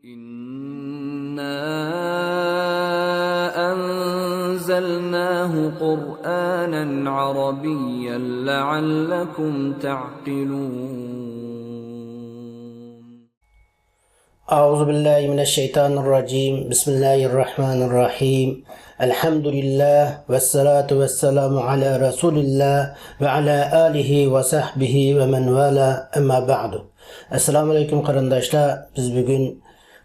إنا أنزلناه قرآنا عربيا لعلكم تعقلون. أعوذ بالله من الشيطان الرجيم. بسم الله الرحمن الرحيم. الحمد لله والصلاة والسلام على رسول الله وعلى آله وصحبه ومن والاه أما بعد. Assalamu alaikum qarindoshlar. Biz bugün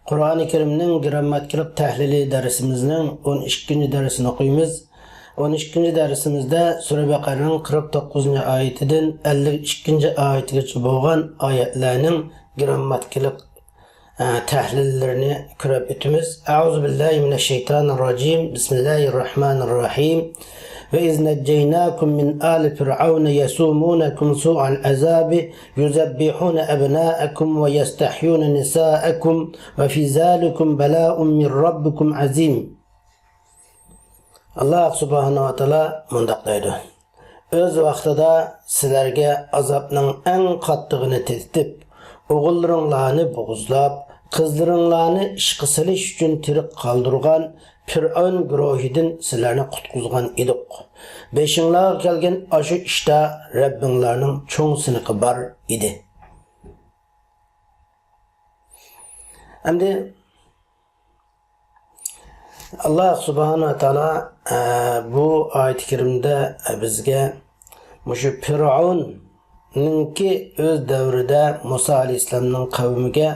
Qur'oni Karimning grammatikalik tahlili darsimizning 12-darsini o'qiymiz. 12-darsimizda Sura Baqaraning 49-oyatidan 52-oyatigacha bo'lgan oyatlarning grammatikalik tahlillerini ko'rib o'tamiz. A'udhu billahi mineşşeytanirracim. Bismillahirrahmanirrahim. Ve iz neceynakum min ali fir'aun yasumunakum su'al azabi yuzabbihuna abna'akum ve yastahyuna nisa'akum ve fi zalikum bala'un min rabbikum azim. Allah subhanahu wa ta'ala mundaq deydi. Öz vaqtida sizlarga azobning eng qattig'ini tetib, o'g'illaringlarni bo'g'izlab, qizlaringlarni ishqa silish uchun tirik qoldirgan Fir'aun guruhidan sizlarni qutqizgan edik. Beşinglarga kelgan aşı ishda Rabbinglarning cho'ng siniqi bor edi. Endi Allah subhanahu wa ta'ala bu oyat-i karimda bizga mushu Fir'aunninki öz davrida Musa alayhissalomning qavmiga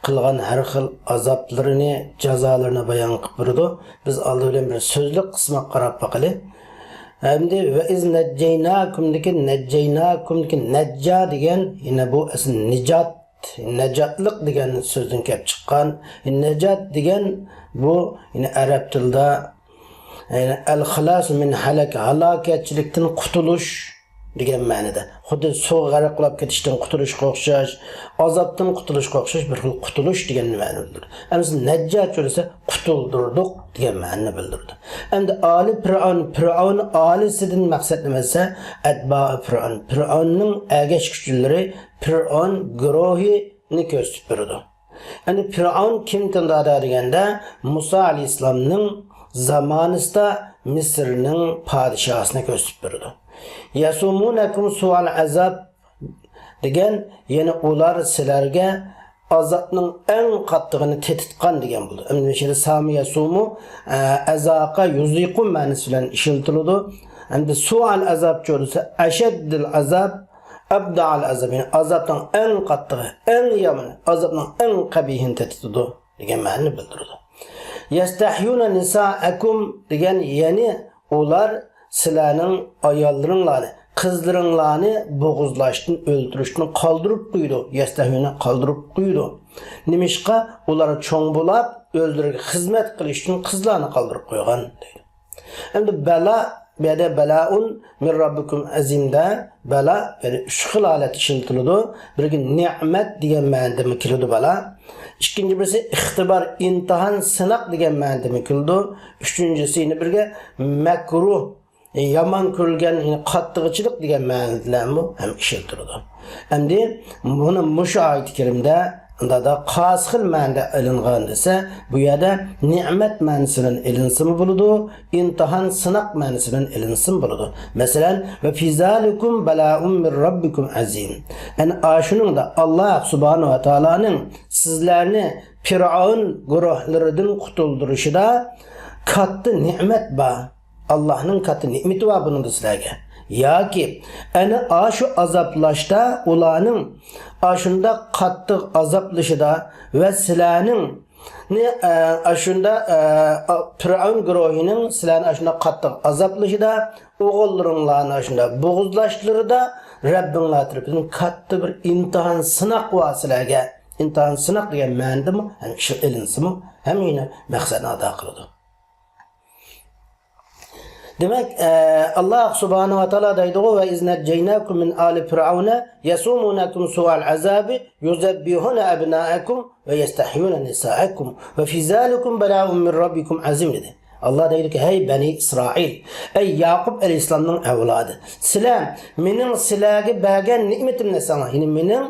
qilgan har xil azoblarini, jazolarini bayon qilib berdi. Biz oldi bilan bir so'zlik qismga qarab baqaylik. Endi ve iz neceynakumdaki neceynakumdaki necca degan yine bu asl nijat, najatlik degan so'zdan kelib chiqqan. Najat degan bu yine arab tilida yani al-xalas min halakatchilikdan qutulish degan ma'noda. Xuddi suv g'arqlab ketishdan qutulishga o'xshash, azobdan qutulishga o'xshash bir xil qutulish degan ma'nodir. Endi najjat bo'lsa qutuldirdik degan ma'noni bildirdi. Endi ali Fir'aun alisidan maqsad nimasi? Atba Fir'aunning agash kuchlari Fir'aun guruhini ko'rsatib berdi. Endi Fir'aun kim tindada deganda Musa alayhissalomning zamonida Misrning podshosini ko'rsatib berdi. Yasumunakum su'al azab degan yana ular sizlarga azobning eng qattig'ini tetitgan degan bo'ldi. Endi shunda sami yasumu azaqa yuziqum ma'nosi bilan ishlatiladi. Endi su'al azab bo'lsa ashaddul azab abda'al azab, yani azobning eng qattig'i, eng yomoni, azobning eng qabihini tetitadi degan ma'noni bildiradi. Yastahyuna nisa'akum degan yani ular sizlarning ayollaringlarni, qizlaringlarni bo'g'izlashdan, o'ldirishdan qoldirib qo'ydi. Yastahyuna qoldirib qo'ydi. Nimishqa ular cho'ng bo'lib, o'ldirishga xizmat qilish uchun qizlarni qoldirib qo'ygan deydi. Endi bala ba'da bala'un min rabbikum azimda bala yani uch xil holat ishlatiladi. Biriga ne'mat degan ma'noda keladi bala. İkinci birisi ixtibor, imtihon, sinoq degan ma'noda keladi. Uchinchisi yana birga makruh, yomon ko'rilgan, qattiqchilik degan ma'nolar bu ham ishlatiladi. Endi buni mushu oyat-i karimda da qas xil ma'noda ilingan desa, bu yerda ne'mat ma'nosidan ilinsin bo'ladi, imtihon, sinoq ma'nosidan ilinsin bo'ladi. Masalan, va fizalikum bala'un min rabbikum azim. Yani shuning da Allah subhanahu va taolaning sizlarni Fir'aun guruhlaridan qutuldirishida katta ne'mat bor. Allah'ın katı nimeti var bunun da sizlerge. Ya ki, ana şu azaplaşta ulanın aşında katı azaplaşıda ve silahının aşında Fir'aun güruhinin silahının aşında katı azaplaşıda oğullarının aşında boğuzlaşları da Rabbinler tarafından katı bir imtihan sınak var sizlerge. İmtihan sınak diye mağanda mı? Hem şu elinsi mi? Hem yine maqsadına ada kılıdı. Demek Allah subhanahu wa ta'ala deydi ve izneceynakum min ali fir'auna yasumunakum su'al azabi yuzabbihuna abna'akum ve yastahyuna nisa'akum ve fi zalikum bala'un min rabbikum azim dedi. Allah deydi ki hey Bani İsrail, ey Yaqub aleyhisselamның evladı. Sizlar mening sizlarga bergan nimetimni sana, yani mening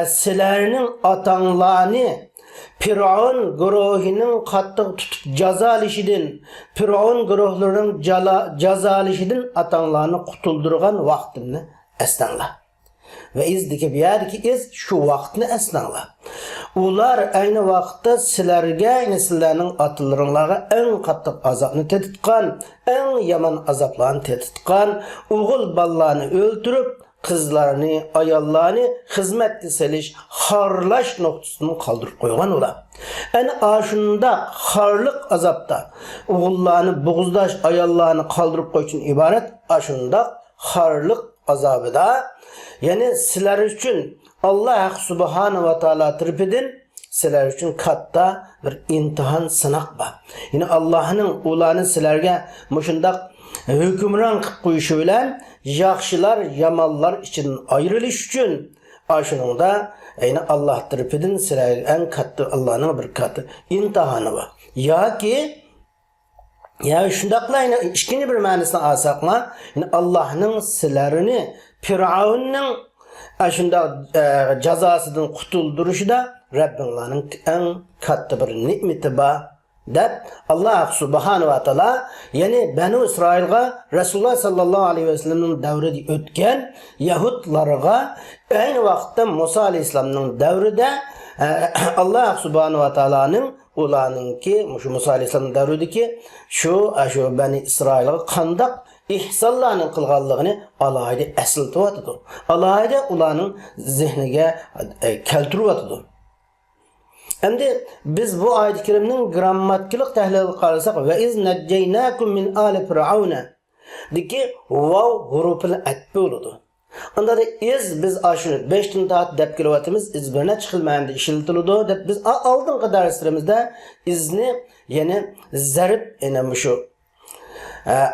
sizlarning atanglarni Firavun guruhinin qattiq tutup cazalışidin, Firavun guruhlarının cazalışidin atanlarını kutuldurgan vaqtini esnangla. Ve izdiki bir yer ki iz şu vaxtını esnangla. Ular aynı vaqtda sizlarga, sizlarning atalarınlarga en qattiq azapını tetitqan, en yaman azaplarını tetitqan, o'g'il balalarni o'ltirib, qizlarni, ayollarni xizmatga selish, xorlash nuqtasini qoldirib qo'ygan ular. Ana ashunda xorliq azapda o'g'illarni bo'g'izlash, ayollarni qoldirib qo'yishdan iborat ashunda xorliq azabida, yani sizlar uchun Allah subhanahu wa ta'ala tarafından sizlar uchun katta bir imtihan sınaq var. Yani Allah'ın ularni sizlarga mushundaq hükümran qilib qo'yishi bilan yaxshilar yomonlar için ayrilish uchun ashuningda yani Allah tarafından sizlarga en katta Allah'ın bir katta imtihanı var. Ya shundaqla ikinci bir ma'nosini olsaqmi, yani Allah'ın sizlarini Firavunning ashunda jazosidan qutuldurishida Rabbinglarning en katta bir ne'mati bor deb Allah subhanahu wa taala yani Banu İsrailga Resulullah sallallahu aleyhi ve sellem'nin davrida o'tgan Yahudlarga aynı vaqtda Musa aleyhisselamning davrida Allah subhanahu wa ta'ala'nın ularninki şu Musa aleyhisselamning davridagi shu Bani İsrailga qandaq ihsanlarning qilganligini alohida eslatib, alohida ularning zihniga keltirib. Endi biz bu oyat-i kerimning grammatikalik tahlilini qarasak ve iz najjaynakum min ali fir'auna deki vav hurufini atbi bo'ladi. Onda da biz aşını 5'ten taat dep kilovatimiz izbirine çıkılmayanda işiltildi dep biz aldığın derslerimizde izni yani zarip yani şu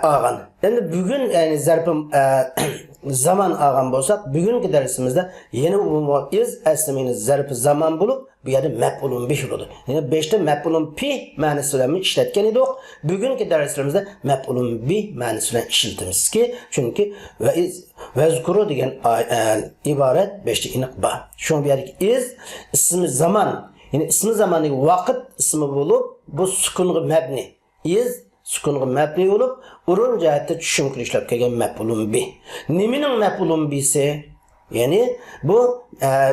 ağan. Yani bugün yani zarpım zaman ağan bolsak bugünkü dersimizde yeni bu iz eslemini zarp zaman bulup bu yerde mef'ulun bih oldu. Yani 5'te mef'ulun pi manasıyla işletken idik. Bugünkü derslerimizde mef'ulun bih manasıyla işletimiz ki çünkü vezkuru degen ibaret 5'te inik ba. Şu bir yerdeki iz ismi zaman yani ismi zamanı vakit ismi bulup bu sukunlu mebni iz sukunlu mebni olup urun cihette tushunkur ishlab kelgan mef'ulun bih. Nimening mef'ulun bihsi yani bu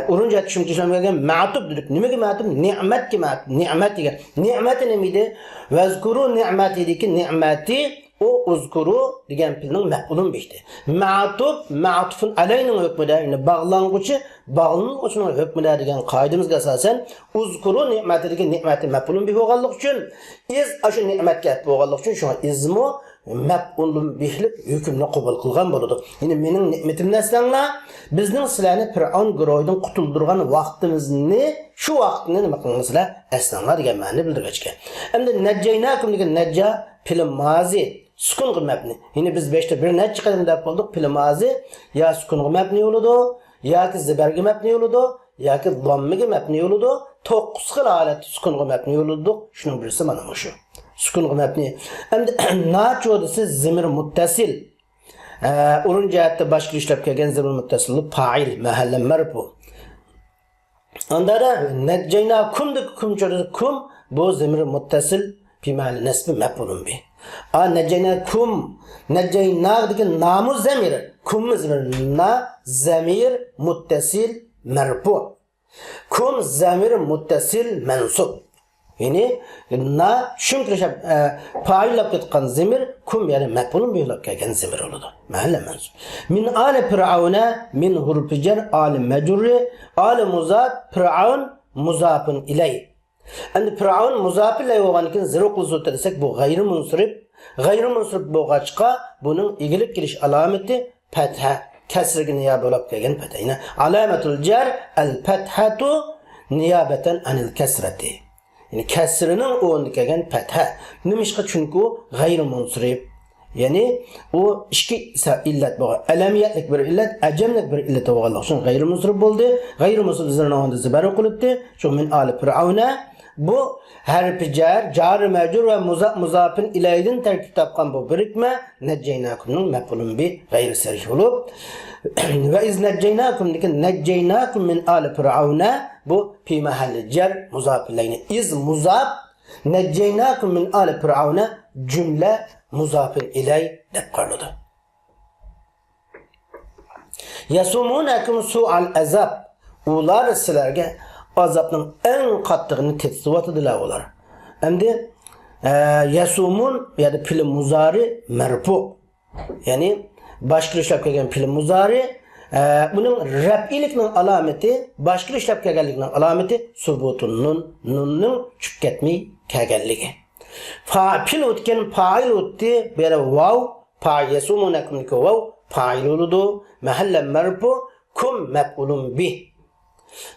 urun cihette tushunkur ishlab kelgan ma'tub dedik. Nimaga ma'tub? Ni'matga ma'tub. Ni'mat degan. Ni'mati nimidi? Vezkuru ni'mati deki ni'mati o uzkuru degan filning mef'ulun bihdi. Ma'tub ma'tufun alayning hukmida yani bağlanguchi bağlanguchining hukmida degan qoidamizga asosan uzkuru ni'mati degan ni'mati mef'ulun bih bo'lganligi uchun iz ashu ni'matga bo'lganligi uchun shunga izmu mef'ulun bihlik hukmni qabul qilgan bo'ladi. Yani mening ne'matimni esanglar bizning sizlarni Fir'aun guruhidan qutuldurgan vaqtimizni shu vaqtni nima qilingizlar esanglar degan ma'ni bildirgan. Endi najjaynakum degan najja film mazi sukun mebni. Yine biz 5'te bir ne çıkalım dep olduk. Fil mazi ya sukun mebni oludu, ya ki zibergi mebni oludu, ya ki dhammigi mebni oludu. 9 xil holat sukun mebni oludu. Şunun birisi mana bu şu. Sukun mebni. Endi naçodisi zimir muttasil. Urun cihatte başka işlep kelgan zimir muttasil fa'il mahalle marfu. Onda da najjaynakum kum bu zimir muttasil fi mahalli nasbi mef'ulun bih. Necaynakum necayna degan namu zamir kum na zamir muttasil merfu kum zamir muttasil mansub yani na shuncha fa'illab ketgan zamir kum yani mef'ulun bihlab kelgan zamir bo'ladi mahalla mansub min ali fir'auna min hurfi jar ali majrur ali muzaf fir'aun muzafun ilay. Endi Firavun muzafil bo'lganidan zirqul zulta desek bu g'ayri munsirib bo'lg'achqa buning egilik kelish alomati fatha kasrga niyob bo'lib kelgan fatha. Yani alamatul jar al fathatu niyabatan anil kasrati. Yani kasrining o'rniga kelgan fatha. Nimishqa chunki u g'ayri munsirib. Yani o iki illet bu. Alamiyatlik bir illet, acemlik bir illet bo'lganligi uchun g'ayri munsirib bo'ldi. G'ayri munsirib zirnavanda zibar qilibdi. Shu min ali Firavuna bu harfi jar mecrur ve muzafin ilayden terkip tapkan bu birikme neceynakum'un mef'ulun bi gayri serih olup Ve iz necceynakum dikin necceynakum min ali firavuna bu fi mahalli cer muzaf ileyne. İz muzaf necceynakum min ali firavuna cümle muzafin iley dep qarlıdı. Yasumunakum su'al azab. Ular sizlarga azapның en qattiğini tetisvatıdılar olar. Endi yasumun yani fiil muzari merfu. Yani başka işlep kelgen fiil muzari bunun raf'ilikning alameti başka işlep kelgenlikning alameti subutun nunning tushib ketmay kelganligi. Fa'il o'tgan fa'il o'tdi beri vav fa yasumunakum vav fa'il uludu mahalla marfu kum maf'ulun bih.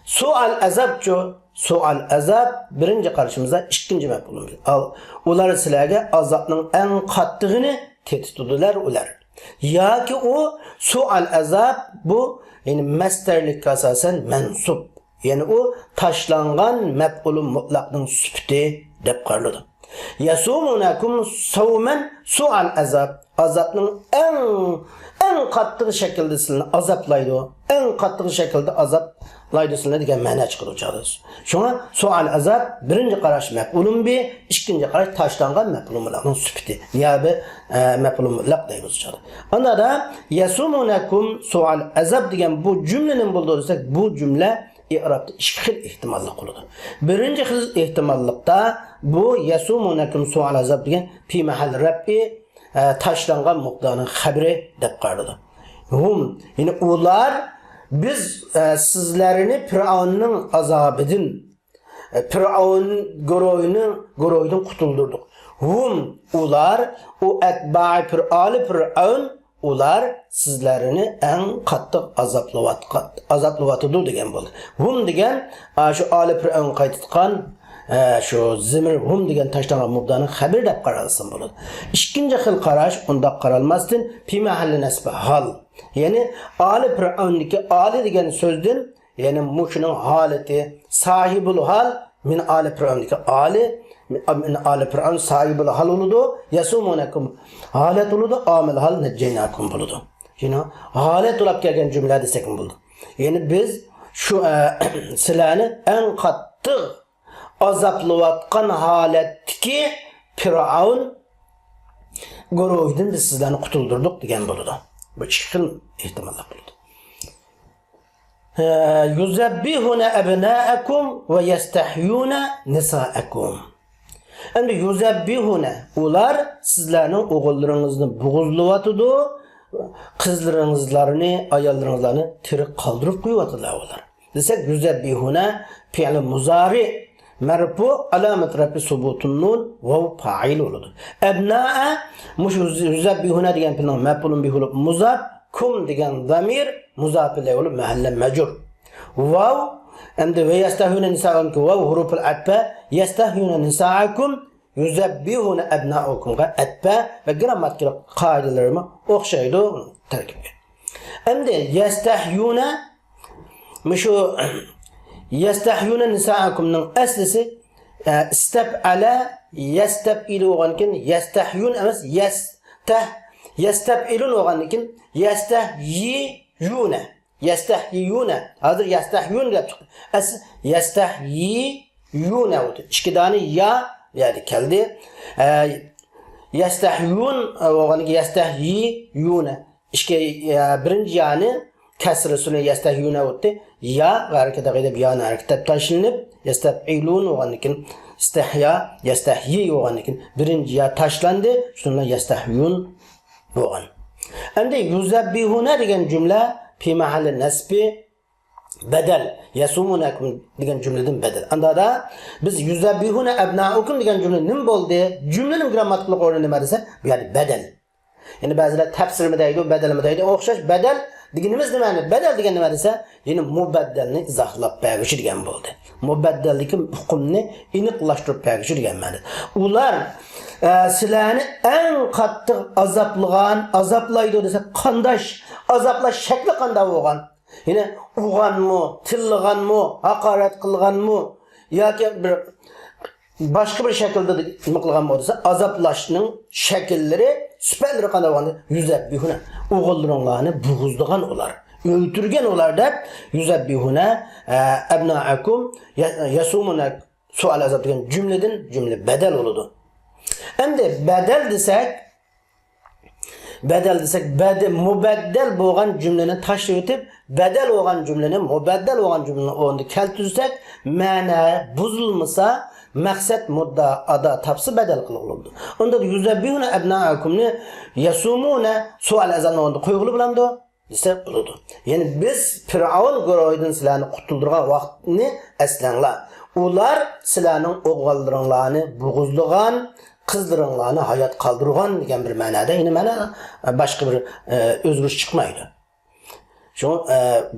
Sual azabço sual azab birinci karşımıza ikinci mef'ulun bih. Ular sizlarga azabning en qattig'ini tetitudilar ular. Yoki o sual azab bu yani mastarlik asosan mansub. Yani o taşlangan mef'ulun mutlaqning sifati deb qaraladi. Yasumunakum savman sual azab. Azabning en qattiq şekilde sizlarni azaplaydı. En qattiq şekilde azaplaydı sizlarni degan ma'no chiqaruvchidir. Shunga sual azab birinci qarash maf'ulun bi, ikkinchi qarash tashlangan maf'ulun bilan sifati. Niyabi maf'ulun mutlaq deymiz. Onda da yasumunakum sual azab degan bu cümlenin bulduğursak bu cümle i'robda ikki xil ehtimollik qiladi. Birinchi xil ehtimollikda bu yasumunakum sual azab degan fi mahall rabbi taşlangan muqdarning xabri deb qaraladi. Yani ular biz sizlerini Firavunning azabidan Firavun guruhidan qutuldurdik. Ular o atba'i Firavun ular sizlerini en qattiq azaplayotdi degan bo'ldi. Degan shu ali Firavun qaytitgan şu zimir degan taşlangan mubdaning xabar deb qaralsin bo'ladi. İkinci xil qarash unda qaralmasdan fi mahalli nasb hal. Yani ali Firavundagi ali degan so'zdan yani mushuning holati sahibul hal min ali Firavundagi ali min ali Firavun sahibul hal uludu yasumunakum halat uludu amil hal najjaynakum buludu. Yani halat ulab kelgan jumla desek bo'ldi. Yani biz şu sizlarni en qattiq azaplayotgan holatdagi Firavun guruhidan biz sizlarni qutuldurdik degan bo'ladi. Bu ikki xil ehtimollar bo'ladi. Yuzabbihuna abnaakum va yastahyuna nisaakum. Endi yuzabbihuna ular sizlarning o'g'illaringizni bo'g'izlayotdi, qizlaringizlarni, ayollaringizlarni tirik qoldirib qo'yotdilar ular. Desak yuzabbihuna fi'l muzari merfu alamet rafi subutun nun vav fa'il oludu. Ebna'a muş yuzabbihuna degan fi'lning maf'ulun bihi muzaf kum degan zamir muzaf ilayhi olup mahalle mecur. Vav endi ve yastahuna nisa'akum vav huruful atfa yastahuna nisa'akum yuzabbihuna ebna'akum atfa ve gramatikal qoidalarga o'xshaydi tarkibga. Endi yastahyuna mushu yastahyuna nisa'akumning aslisi istaf'ala yastaf'ilu bo'lgankin yastahyun emas yastaf'ilun bo'lgankin yastahyuna hozir yastahyun deb chiqdi. Asl yastahyuna o'ti. Ikki dona ya yani keldi. Yastahyun bo'lganki yastahyuna. İşte birinci yani kasrasını yastahyuna o'tdi. Ya harekete qilib yana harakat tashlanib yastaf'ilun bo'lgankin istihya yastahyi bo'lgankin birinchi ya tashlandi shundan yastahyun bo'lgan. Endi yuzabbihuna degan jumla fi mahalli nasbi badal yasumunakum degan jumladan badal. Anda da biz yuzabbihuna abnaukum degan jumla nim bo'ldi? Jumlaning grammatiklik o'rni nima desa, bu yerda badal. Yani ba'zilar tafsirmi deydi, badalmi deydi. O'xshash badal deganimiz nimani? Badal degan nima desa, ya'ni mubaddalni izohlab beruvchi degan bo'ldi. Mubaddallikning hukmini aniqlashtirib beruvchi degan ma'no. Ular sizlarni eng qattiq azaplaydi desa, qandash azaplash shakli qanday bo'lgan? Yine uğanmı, tillığanmı, hakaret kılganmı, yoki bir başka bir şekilde nima qilgan bo'lsa, azoblashning shakllari, sifatlari qanday bo'lganda yuzabbihuna o'g'illaringlarni bug'izlagan ular, o'ltirgan ular deb yuzabbihuna abnaakum yasumuna sual azab degan jumladan jumla badal bo'ladi. Endi badal desak mubaddal bo'lgan jumlani tashlab o'tib, badal bo'lgan jumlani mubaddal bo'lgan jumlani o'rniga keltirsak, ma'na buzilmasa, maqsad mudda ada tafsi badal qilinadi. Unda yuzabbihuna abnaakumni yasumuna sual azabni o'rniga qo'yilib bo'ladi desa bo'ladi. Ya'ni biz Fir'avn guruhidan sizlarni qutuldirgan vaqtni eslanglar. Ular sizlarning o'g'illaringlarni bug'izlagan, qizlaringlarni hayot qoldirgan degan bir ma'noda, yine mana boshqa bir o'zgarish chiqmaydi. Shu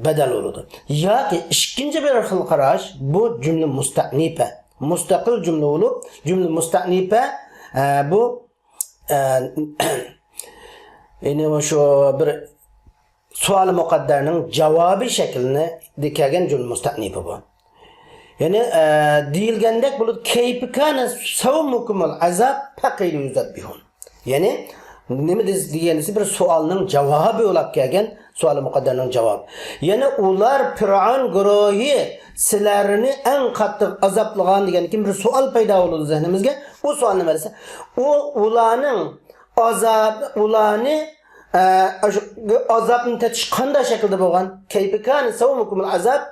badal bo'ladi. Yoki ikkinchi bir xil qarash, bu jumla mustaqnifa. Mustaqil jumla bo'lib, jumla mustaqnifa bu yine shu bir savol muqaddarning javobi shaklini kelgan jumla mustaqnifa bu. Yani deyilgandek bulut keyfi kana savmukumul azab faqilu yuzabbihun. Yani nima deganisi bir savolning javobi bo'lib kelgan, savol muqaddarning javobi. Yani ular Fir'avn guruhi sizlarni eng qattiq azoblagan degan bir savol paydo bo'ldi zihnimizga. O savol nima desa, ularning azobni tetish qanday shaklda bo'lgan? Keyfi kana savmukumul azab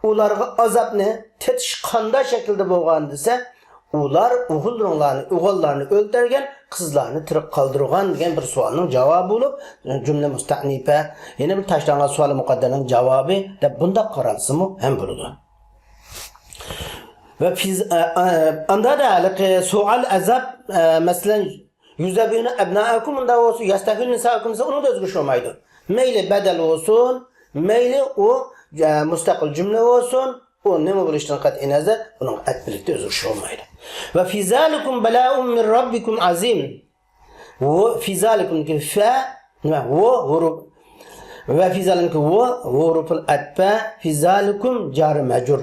ularga azabni tetish qanday shaklda bo'lgan desa, ular o'g'illarni o'ldirgan, qizlarni tirik qoldirgan degan bir savolning javobi bo'lib, jumla mustaqnifa, yana bir tashlangan savol muqaddarning javobi deb bunda qaralsa-mu ham bo'ladi. Va anda da sual azab masalan yuzabina abnaakum unda olsa yastahil nisaakum uni da o'zgarib olmaydi. Mayli badal olsun, mayli o mustaqil jumla olsun, o nima bo'lishidan qat'iy nazar uning atbilikda o'zgarish olmaydi. Va fi zalikum bala'un min robbikum azim. Va fi zalikum fa nima va fi zalikum huruful atfa fi zalikum jar majrur.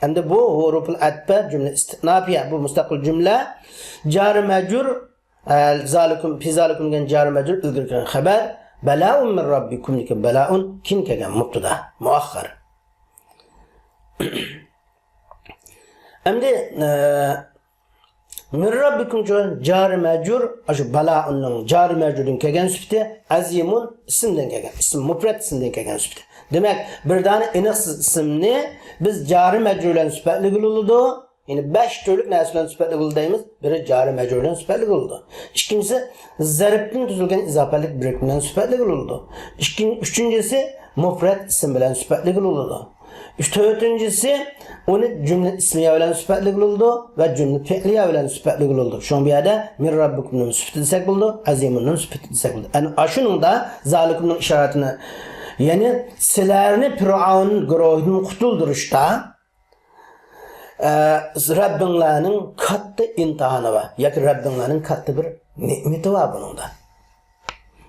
Endi bu huruful atfa jumla istinafiya, bu mustaqil jumla jar majrur, zalikum fi zalikum degan jar majrur ilgirgan xabar. Bala'un min rabbikum degan bala'un kin kelgan mubtada muakhkhar. Endi min rabbikum jar majrur, shu bala'unning jar majrurdan kelgan sifati azimun ismdan kelgan, ism mufrad ismdan kelgan sifati. Demak, bir dana aniqsiz ismni biz jar majrurlan sifatli bo'ladi. Yani 5 türlük narsalardan sifatli bo'ldi deymiz. Biri jari majrurdan sifatli bo'ldi. İkincisi zarfdan tuzilgan izofalik birlik bilan sifatli bo'ldi. Üçüncüsü mufrad ism bilan sifatli bo'ldi. Dördüncüsü onu cümle ismiye bilan sifatli bo'ldi va cümle fi'liya bilan sifatli bo'ldi. Şu bu yerda min rabbikumning sifati desak bo'ldi, azimunning sifati desak bo'ldi. Yani shuning da zalikumning ishoratini, yani sizlarni Fir'avn guruhidan qutuldirishda Rabbinglarning katta imtihoni va yoki Rabbinglarning katta bir ne'mati va buningda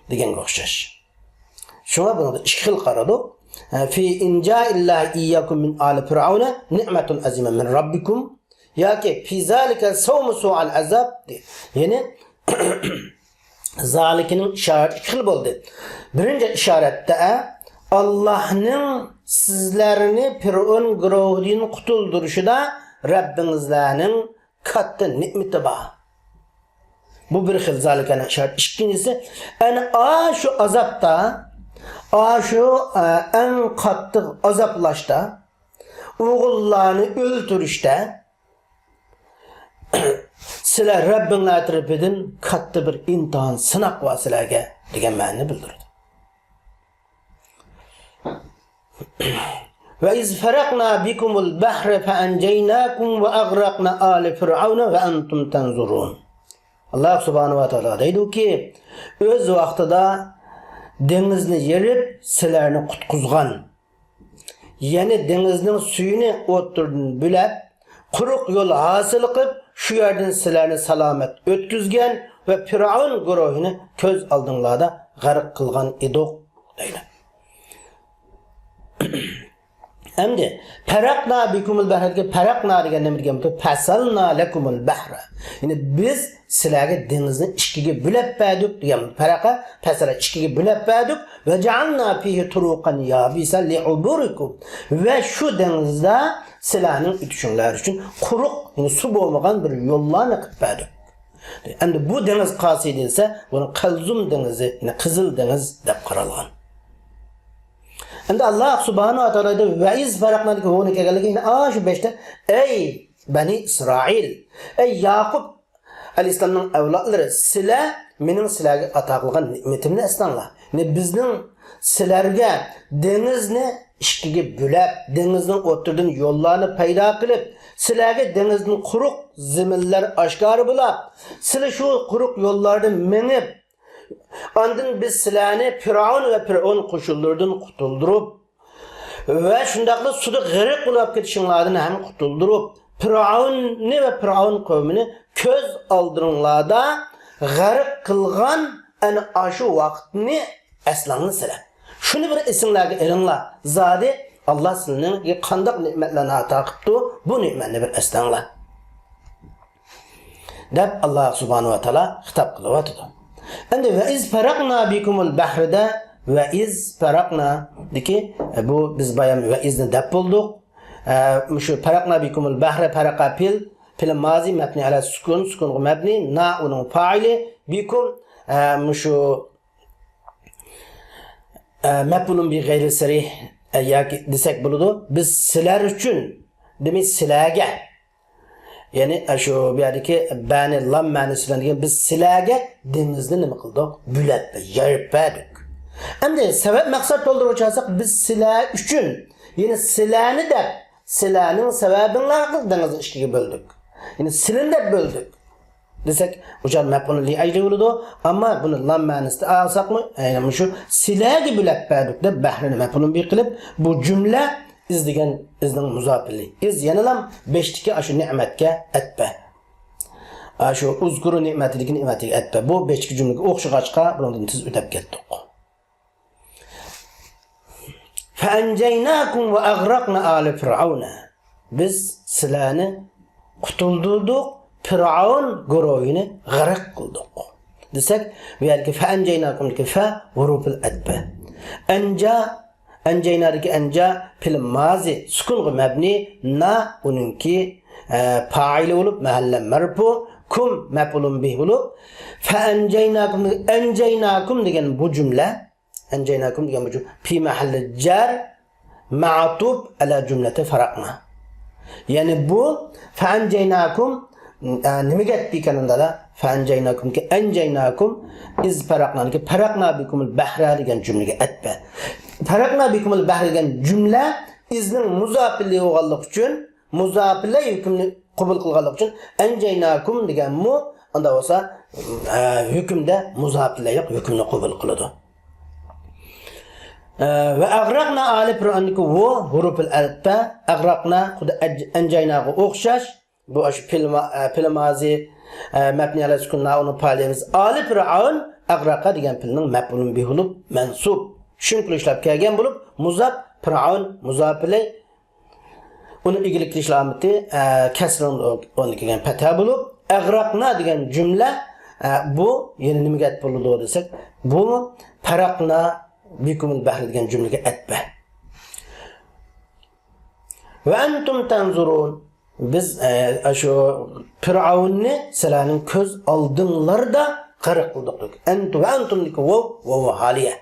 deganga o'xshash. Shunga bunda ikki xil qaradik. Fi inja illa iyyakum min ali fir'auna ni'matun azima min rabbikum yoki fi zalika sawmu su'al azab. Yani zalikning ishorat ikki xil bo'ldi. Birinchi ishoratda Allah'ning sizlarni Fir'avn guruhidan qutuldirishida Rabbingizlarning katta ne'mati bor. Bu bir xil zalikani ishorat. İkincisi, ana shu azobda, shu eng qattiq azoblashda, o'g'illarni o'ldirishda sizlar Rabbinglar tarafidan katta bir imtihon, sinoq va sizlarga degan ma'noni bildiradi. Ve iz farakna bikumul bahre fe enjeynakum ve agraqna ali fir'auna ve entum tanzurun. Allah subhanahu wa ta'ala deydi ki, öz vaqtida dengizni yerib sizlarni qutqizgan. Yani dengizning suyini o'tirdan bo'lib, quruq yo'l hosil qilib, shu yerdan sizlarni salomat o'tkazgan ve Fir'avn guruhini ko'z oldinglarda g'arq qilgan edik deydi. Endi parakna bikumul bahra parakna degan nima degan? Fasalna lakumul bahra. Yani biz sizlarga dengizni ikkiga bo'lib berdik degan. Paraqa fasala ikkiga bo'lib berdik va ja'alna fihi turuqan yabisan li'uburikum. Va shu dengizda sizlarning o'tishinglar uchun quruq, yani suv bo'lmagan bir yo'llarni qilib berdik. Endi bu dengiz qaysi desa, buni Qalzum dengizi, yani Qizil dengiz deb qaralgan. Endi Allah subhanahu wa ta'ala ve iz faraknadik onu kegaligi şu 5'te ey Bani İsrail, ey Yakup Aleyhisselam'ın evlatları sizlar mening sizlarga ato qilgan ne'matimni esinglar. Yani bizning sizlarga dengizni ikkiga bo'lib, dengizning o'tirdan yo'llarni paydo qilib, sizlarga dengizning quruq ziminlar oshkor bo'lib, sizlar shu quruq yo'llardan minib Andın biz sizlarni Firavun ve Firavun qo'shinlaridan qutuldirib va shundaqla suvda g'arq bo'lib ketishinglardan ham qutuldirib, Firavunni va Firavun qavmini ko'z oldiringlarda g'arq qilgan ana shu vaqtni eslanglar sizlar. Shuni bir esinglarga elinglar. Zodi Allah sizlarga qanday ne'matlarni ato qilibdi, bu ne'matni bir eslanglar. deb Allah subhanahu va taolo xitob qilyapti. Endi ve iz farakna bikumul bahrida ve iz farakna deki bu biz bayan ve izni deb bulduk. Şu farakna bikumul bahra faraka pil mazi mebni ala sukun mebni na onun faili bikum şu mebnun bi gayri sarih ya desek buludu. Biz sizler için demek sizlerge yani şu bir yerdeki bani lam manasından biz sizlarga dengizni nima qildik? Bo'lib, yarib berdik. Endi sebep maksat to'ldirib olsak biz sizlar uchun, yani sizlarni deb, sizlarning sababinglarni dengizni ikkiga bo'ldik. Yani sizlarni deb bo'ldik. Desek, o'sha maf'ul li ajri bo'ladi, ammo buni lam ma'nosida olsakmi, yani shu sizlarga bo'lib berdik deb bahrini maf'ulun bir qilib bu jumla iz degan izning muzofili. Iz yanalam 5'tiki aşı ni'matga atba. Aşı uzkuru ni'matidagi ni'matiga atba. Bu 5'tiki jumlaga o'xshag'achqa bundan tiz o'tib ketdik. Fa'anjaynakum va aghraqna ala fir'auna. Biz sizlarni qutuldirdik, Firavun guruhini g'arq qildik. Desak, bu yerga fa'anjaynakum deki fa huruful atba. Anjaynadaki anja fil mazi sukun mebni na onunki faili olup mahalle merfu kum mef'ulun bih olup fa anjaynakum degen bu cümle fi mahalle jar ma'tub ala cümlete farakna. Yani bu fa anjaynakum nimaga aytganimda fa anjaynakum ki anjaynakum iz farakna ki farakna bikumul bahra degan jumlaga atba. Farakna bikumul bahri degan jumla izning muzofili bo'lganligi uchun, muzofila hukmni qabul qilganligi uchun anjaynakum degan mu unda bo'lsa hukmda muzofila yo'q, hukmni qabul qiladi. Va aghraqna ali fir'auniki bu huruful alfa aghraqna xuddi anjaynaga o'xshash bu shu fil mazi mabni ala sukunna uni palemiz ali fir'aun aghraqa degan filning maf'ulun bihi bo'lib mansub shunqil ishlab kelgan bo'lib muzaf fir'aun muzafilay uni igilik ishlamati kasrun o'rniga kelgan fatha bo'lib aghraqna degan jumla bu yana nimaga aytib bo'ladi desak bu faraqna bikumul bahri degan jumlaga atba va antum tanzurun biz shu fir'aunni sizlarning ko'z oldinglarda qaraq qildik antum va haliya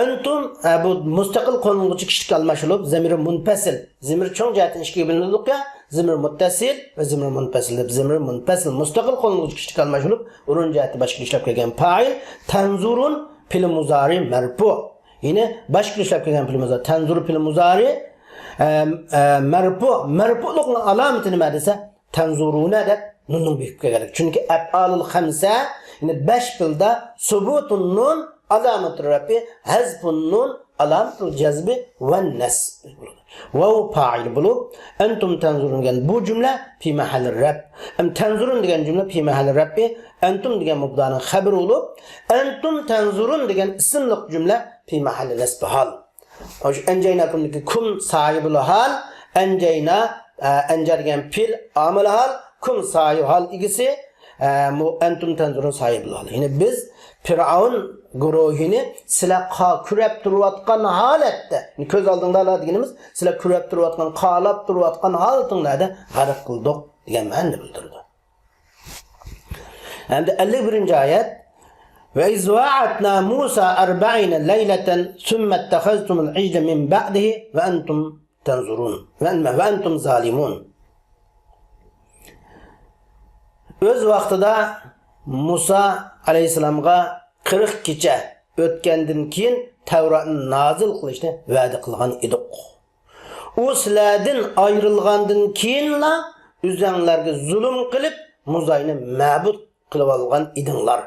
antum bu mustaqil qonunchi kishlik almashilib zamir munfasil zamir cho'ng jihatdan ikkiga bo'lindik ya zamir muttasil va zamir munfasil deb zamir munfasil mustaqil qonunchi kishlik almashilib o'rin jihati boshqa ishlab kelgan fa'il tanzurun fil muzari marfu yine boshqa ishlab kelgan fil muzari tanzur fil muzari marfu'likning alomati nima desa tanzuruna deb nunning büyük keladi chunki af'alul khamsa yine 5 filda subutun nun alamatı rafi hazfun nun alamatı cezbi ve nasb vav fa'il bulup entum tanzurun degan bu cümle fi mahalli rab tanzurun degan cümle fi mahalli rabbi entum degan mubdaning xabar olup entum tanzurun degan ismlik cümle fi mahalli nasb hal Enjeynakumdaki kum sahibi hal, enjeyna encergen pil amil hal, kum sahibi hal ikisi entum tenzurun sahibi hal. Yani biz Firavun guruhini sizlar kurab turayotgan holatda, ko'z oldingda deganimiz, sizlar kurab turayotgan, qalab turayotgan holatinglarda g'arq qildik degan ma'noni bildirdi. Endi 51-oyat ve izwa'atna Musa 40 leyleten thumma ittakhaztumul ijla min ba'dihi ve entum tenzurun ve entum zalimun. Öz vaqtida Musa aleyhisselamga 40 kecha o'tgandan keyin Tavratni nazil qilishni va'da qilgan edik. U sizlardan ayrilgandan keyinla o'zinglarga zulm qilib Musa'ni ma'bud qilib olgan edinglar.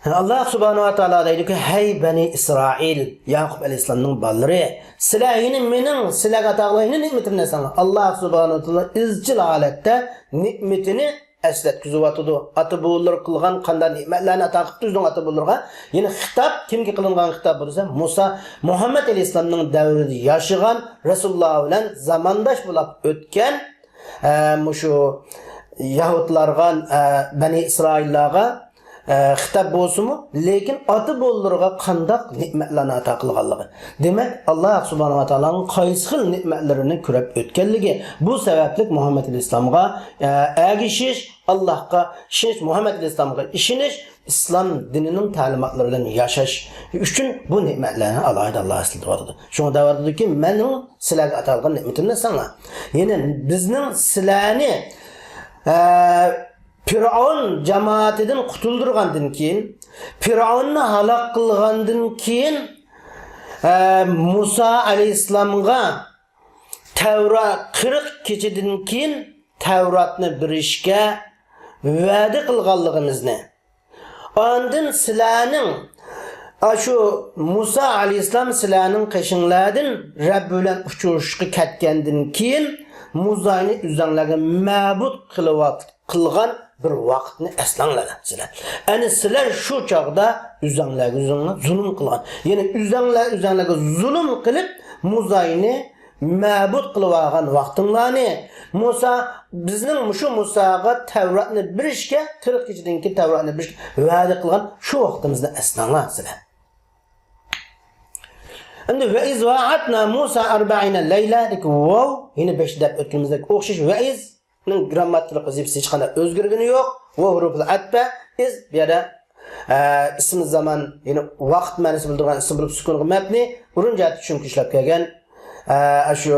Allah subhanahu wa ta'ala deydi ki, hey bani İsrail, Yaqub aleyhisselamның balları, sizlar yine mening sizlarga taqlayni nimetimni sana. Allah subhanahu wa ta'ala izchil holatda nimetini esletkizib atadi. Ata-bobolar qilgan qanday nimetlarni ato qilib o'zining ata-bobolarga. Yine xitob kimga qilingan xitob bo'lsa, Musa Muhammad aleyhisselamның davrida yashagan Rasululloh bilan zamondosh bo'lib o'tgan mushu Yahudlarga, bani İsraillarga xitob bo'lsa-mu, lekin ata-bobolarga qanday nimetlarni ato qilganligi. Demak, Alloh subhanahu va taoloning qaysi xil nimetlarini ko'rib o'tganligi, bu sababli Muhammad alayhisolamga ergishish, Allohga ishonish, Muhammad alayhisolamga ishonish, islom dinining ta'limotlari bilan yashash uchun bu nimetlarni alohida Alloh eslatadi. Shunga davrdiki, mening sizlarga ato qilgan nimetimni sana. Ya'ni bizning sizlarni Firavun cemaatinden kutuldurgandan keyin, Firavunni halak kılgandan keyin Musa aleyhisselamga Tevrat 40 keçeden keyin Tevratni birishga va'da qilganligimizni. Ondan sizlarning şu Musa aleyhisselam sizlarning qishinglardan Rabbi bilan uchrashishga ketgandan keyin Musa'ni o'zinglarga ma'bud qilgan bir vaqtni eslanglar sizlar. Ani sizlar shu chaqda o'zinglarga zulm qilgan. Ya'ni o'zinglarga zulm qilib Musa'ni ma'bud qilib olgan vaqtinglarni Musa bizning shu Musaga Tavratni birishga 40 kechadan keyin Tavratni birishga va'da qilgan shu vaqtimizni eslanglar sizlar. Endi ve iz va'atna Musa 40 leyla dik wow yine 5 deb o'tganimizdek o'xshash ve iz ning grammatik qizibsi hech qanday o'zgargani yo'q. Va huruful atba iz bu yerda ism zaman yine vaqt ma'nosini bildirgan ism bo'lib sukunga mabni urinjat tushunib ishlab kelgan shu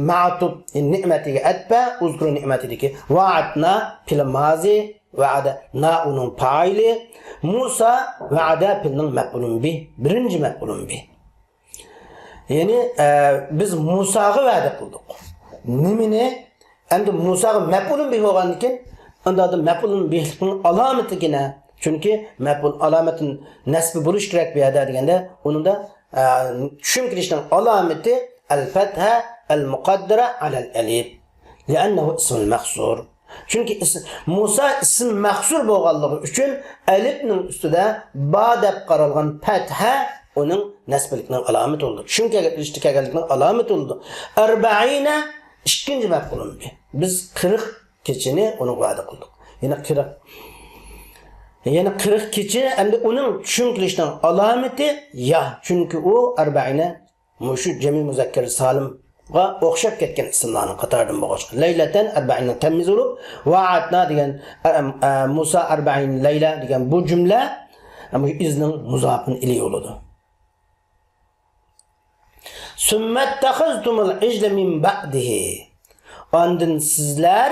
ma'tub ni'matiga atba uzkur ni'matidiki va'atna fil mazi va'ada na'unun fa'ili Musa va'ada filning maf'ulun bi birinci maf'ulun bi. Yani biz Musa'ga va'da qildik. Nimini endi Musaga maf'ulun bi bo'lgandan keyin unda da maf'ulun bi'ning alomatigina, chunki maf'ul alomatin nasbi bo'lish kerak bu yerda deganda, uning da tushuntirishning alomati al-fatha al-muqaddara ala al-alif, li'annahu ismul mahsur. Chunki Musa ism mahsur bo'lganligi uchun alifning ustida ba deb qaralgan fatha onun nasblikning alomati bo'ldi. Shunga ishtiqaganlikning alomati bo'ldi. 40 ikkinchi maf'ulun bi. Biz 40 kechini uni va'da qildik. Yana 40 kecha endi uning tushuntirishning alomati ya. Chunki u 40 mushu jami muzakkar salimga o'xshab ketgan ismlarning qatoridan bo'lgan. Laylatan 40 ning tamiz bo'lib, va'atna degan Musa 40 layla degan bu jumla izning muzofin ilayhi bo'ladi. Summattakhaztumul ijla min ba'dihi. Ondan sizlar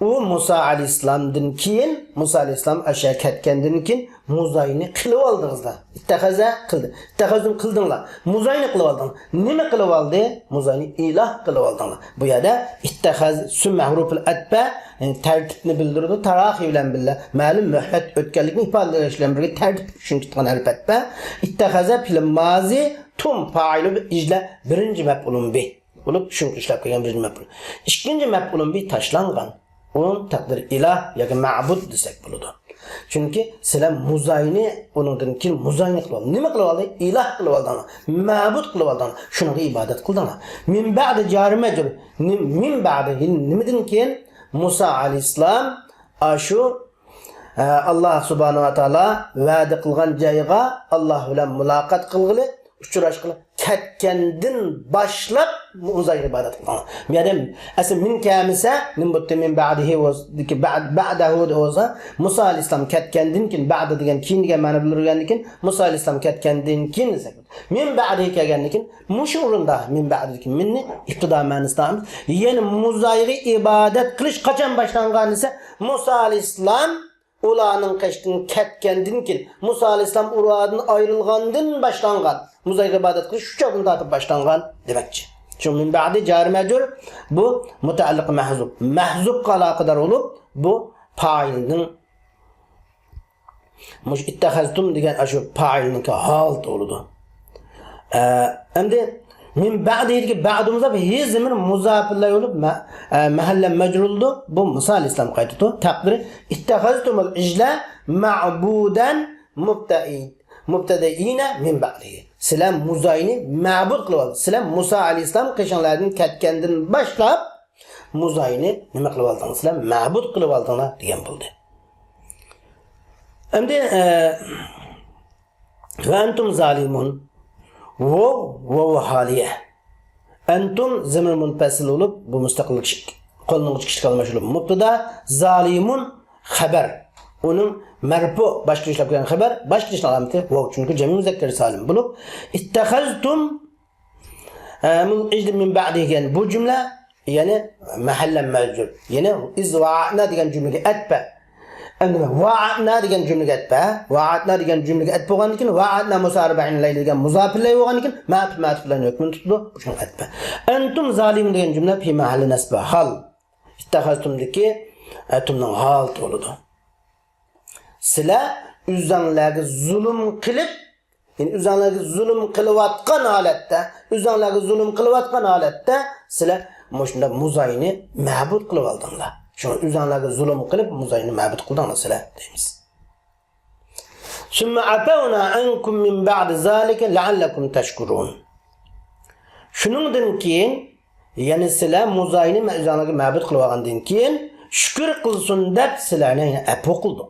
u Musa aleyhisselamdan keyin Musa aleyhisselam aşağı ketgandan keyin Musa'ni qilib oldingizlar. İttakhaza qildi. İttakhazum qildinglar. Musa'ni qilib oldinglar. Nima qilib oldi? Musa'ni iloh qilib oldinglar. Bu yerda ittakhaz summa huruful atba tartibni bildirdi. Tarahi bilan billa ma'lum muhlat o'tganlikni ifodalash bilan birga tartib tushuntirgan albatta. İttakhaza fil mazi tum fa'ili ijla birinci maf'ulun bi. Bo'lib tushuntirishlar kelgan birinci maf'ul. Ikkinchi maf'ulun bi tashlangan. Onun takdir ilah yoki ma'bud desak bo'ladi. Chunki sizlar muzayni undan keyin muzayni qilib oldi. Nima qilib oldi? Iloh qilib oldi. Ma'bud qilib oldi. Shunga ibodat qildinglar. Min ba'di jari majrur. Min ba'di nimadan keyin Musa alayhissalom ashu Allah subhanahu wa ta'ala va'da qilgan joyga Allah bilan muloqot qilg'ili, uchrashg'ili ketgandan boshlab muzayni ibodat qilgan. Madam asl min kamisa min butta min ba'dihi o'zdiki ba'dahu o'za Musa alayhissalom ketgandan keyin ba'da degan keyin degan ma'no bildirgandan keyin Musa alayhissalom ketgandan keyin min ba'dihi kelgandan keyin mushu o'rinda min ba'diki minni ibtido ma'nosida yana muzayni ibodat qilish qachon boshlangan esa Musa alayhissalom ularning qashdan ketgandan keyin Musa alayhissalom ulardan ayrilgandan boshlangan muzayga ibodat qilish shu chog'dan tortib boshlangan demakchi. Shu min ba'di jar majrur bu mutaalliq mahzub. Mahzubga aloqador bo'lib bu fa'ilning mush ittaxaztum degan shu fa'ilning holat bo'ladi. Endi min ba'diki ba'dumuzda hezmin muzafillar bo'lib mahalla majruldu. Bu Musa alayhissalom qaytdi. Taqdiri ittaxaztumul ijla ma'budan mubtadaina min ba'dihi. Sizlar muzayni ma'bud qilib oldi. Sizlar Musa alayhissalom qishonlardan ketgandan boshlab muzayni nima qilib oldingiz? Sizlar ma'bud qilib oldinglar degan bo'ldi. Endi va antum zalimun va haliye. Antum zamir munfasil bo'lib bu mustaqil qo'lning chiqish qilmash bo'lib mubtada zalimun xabar. Onun marfu başka işlep gelen haber başka işin alameti vav çünkü cemi müzekker salim bulup ittehaztum min ba'di yani bu cümle yani mahallen mevcut yani izva'na diyen cümlege etbe va'atna diyen cümlege etbe va'atna diyen cümlege etbe olan için va'atna musariba'in leyli diyen muzafirley olan için ma'tuflen hükmün tutulu bu şunu etbe entum zalim diyen cümle fi mahalli nesbe hal ittehaztumdaki etumdan halt oludu. Sizlar o'zingizlarga zulm qilib, ya'ni o'zingizlarga zulm qilayotgan holatda, sizlar shunda muzayni ma'bud qilib oldinglar. Shuni o'zingizlarga zulm qilib muzayni ma'bud qildinglar sizlar deymiz. Summa atawna ankum min ba'di zalika la'allakum tashkurun. Shuningdan keyin, ya'ni sizlar muzayni o'zingizlarga ma'bud qilib olgandan keyin shukr qilsin deb sizlarni afu qildik.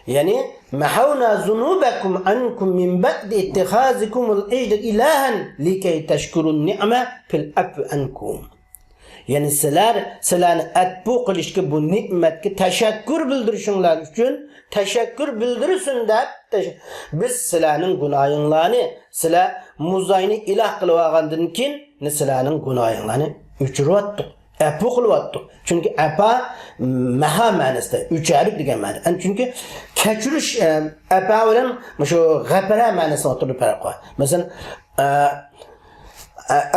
Yani mahawna zunubakum ankum min ba'di ittihazikumul ijda ilahan likay tashkurun ni'ma fil afu ankum. Yani sizlarni atbu qilishga bu ne'matga tashakkur bildirishinglar uchun tashakkur bildirsin deb biz sizlarning gunohinglarni sizlar muzayni iloh qilib olgandan keyin sizlarning gunohinglarni o'chirib afu qilyapti. Chunki apa maha ma'nosida o'chariq degan ma'no. Chunki kechirish apa bilan shu g'afara ma'nosida o'tirib farq bor. Masalan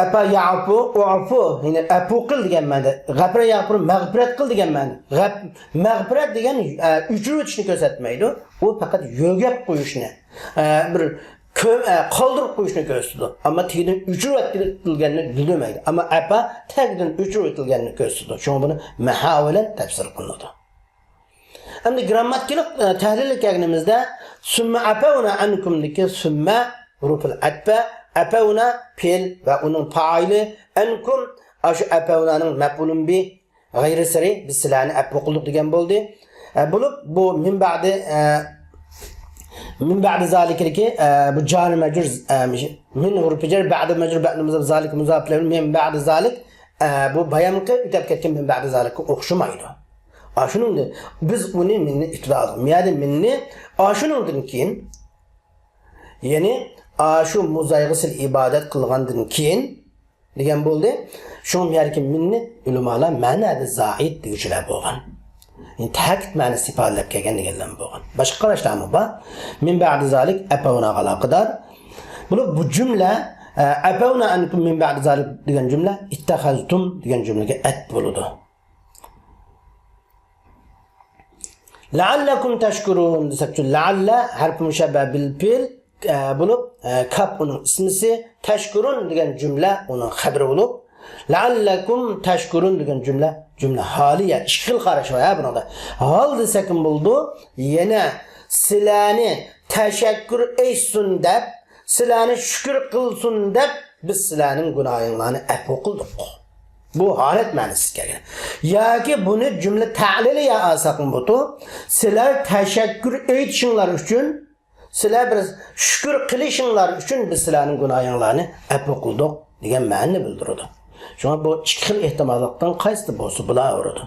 apa ya'fu u'fu ya'ni afu qil degan ma'noda, g'afara ya'fu mag'firat qil degan ma'no. Mag'firat degan o'chirib o'tishni ko'rsatmaydi. U faqat yo'gab qo'yishni bir qoldirib qo'yishni ko'rsatadi. Ammo tagdan o'chirib etilganini bilmaydi. Ammo apa tagdan o'chirib etilganini ko'rsatadi. Shunga buni maha bilan tafsir qilinadi. Endi grammatikalik tahlil qilganimizda summa afawna ankum deki summa huruful atfa afawna fe'l va uning fa'ili ankum ashu afawnaning maf'ulun bi g'ayri sari biz sizlarni afu qildik degan bo'ldi. Bu min ba'di zalikiki bu jar majrur min huruf jar ba'di majrur ba'di muzaf zalik muzaf min ba'di zalik bu bayanqi o'tib ketgan min ba'di zalikka o'xshamaydi. Shuningda biz uni minni ittiroq miyadi minni shuningdan keyin ya'ni shu muzayg'isil ibodat qilgandan keyin degan bo'ldi. Shu yerki minni ulamolar ma'nada zaid deguchilar bo'lgan. Yani ta'kid ma'nosi ifodalab kelgan deganlar bo'lgan. Boshqa qarashlarmi bor? Min ba'di zalik afawna aloqador. Bu jumla afawna ankum min ba'di zalik degan jumla ittakhaztum degan jumlaga at bo'ladi. La'allakum tashkurun desakchi la'alla harf mushabbah bil fi'l bo'lib kaf uning ismisi tashkurun degan jumla uning xabari bo'lib Leallekum teşkurun degan cümle haliye. İki xil qarash var ha bunda. Hal desekim buldu. Yine silani teşekkür etsin deb, silani şükür kılsın deb biz silaning günahinglarni afv qildik. Bu halet ma'nosi kelgan. Yoki buni cümle ta'lili ya asaqim butu. Sizlar teşekkür etishinglar uchun, sizlar bir shukr qilishinglar uchun biz sizlarning gunohinglarni afv qildik degan ma'noni bildiradi. Shunga bu ikki xil ehtimollikdan qaysi bo'lsa bo'laveradi.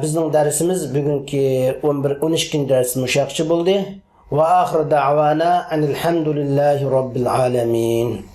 Bizning darsimiz bugungi 12 dars mushaqchi bo'ldi. Va oxir da'vana alhamdulillahi robbil alamin.